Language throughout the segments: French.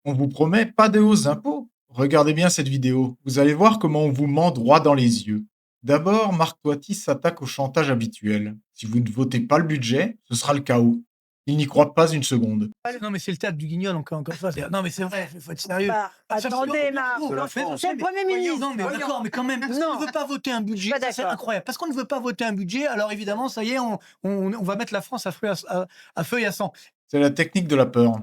On vous promet pas de hausse d'impôts. Regardez bien cette vidéo. Vous allez voir comment on vous ment droit dans les yeux. D'abord, Marc Toiti s'attaque au chantage habituel. Si vous ne votez pas le budget, ce sera le chaos. Il n'y croit pas une seconde. Non, mais c'est le théâtre du Guignol, encore une fois. Non, mais c'est vrai, il faut être sérieux. Attendez, Marc. C'est le Premier ministre. Non, mais d'accord, mais quand même, parce qu'on ne veut pas voter un budget, Pas c'est d'accord. incroyable. Parce qu'on ne veut pas voter un budget, alors évidemment, ça y est, on va mettre la France à feu et à sang. C'est la technique de la peur.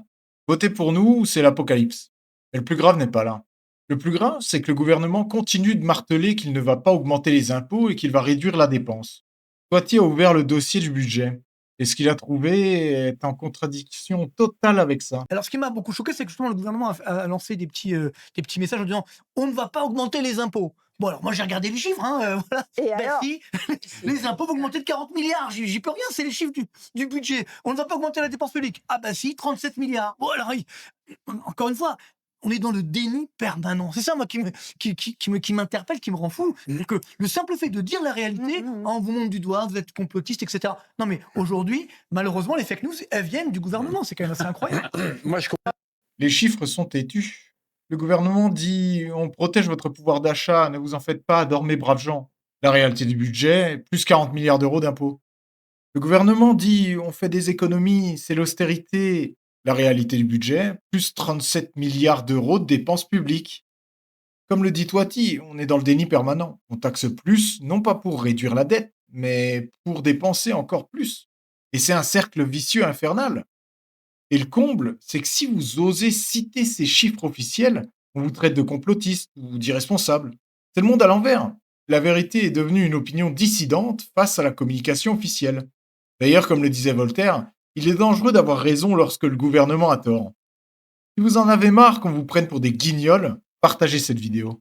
Votez pour nous ou c'est l'apocalypse. Mais le plus grave n'est pas là. Le plus grave, c'est que le gouvernement continue de marteler qu'il ne va pas augmenter les impôts et qu'il va réduire la dépense. Toiti a ouvert le dossier du budget. Et ce qu'il a trouvé est en contradiction totale avec ça. Alors, ce qui m'a beaucoup choqué, c'est que justement, le gouvernement a lancé des petits messages en disant on ne va pas augmenter les impôts. Bon, alors moi, j'ai regardé les chiffres, hein, voilà. Et Ben alors si, les impôts vont augmenter de 40 milliards. J'y peux rien, c'est les chiffres du budget. On ne va pas augmenter la dépense publique. Ah, bah si, 37 milliards. Bon, alors, encore une fois, on est dans le déni permanent. C'est ça, moi, qui m'interpelle, qui me rend fou. C'est que le simple fait de dire la réalité, on vous montre du doigt, vous êtes complotiste, etc. Non, mais aujourd'hui, malheureusement, les fake news, elles viennent du gouvernement. C'est quand même assez incroyable. Les chiffres sont têtus. Le gouvernement dit on protège votre pouvoir d'achat, ne vous en faites pas, dormez braves gens. La réalité du budget, plus 40 milliards d'euros d'impôts. Le gouvernement dit on fait des économies, c'est l'austérité. La réalité du budget, plus 37 milliards d'euros de dépenses publiques. Comme le dit Toiti, on est dans le déni permanent. On taxe plus, non pas pour réduire la dette, mais pour dépenser encore plus. Et c'est un cercle vicieux infernal. Et le comble, c'est que si vous osez citer ces chiffres officiels, on vous traite de complotiste ou d'irresponsable. C'est le monde à l'envers. La vérité est devenue une opinion dissidente face à la communication officielle. D'ailleurs, comme le disait Voltaire, il est dangereux d'avoir raison lorsque le gouvernement a tort. Si vous en avez marre qu'on vous prenne pour des guignols, partagez cette vidéo.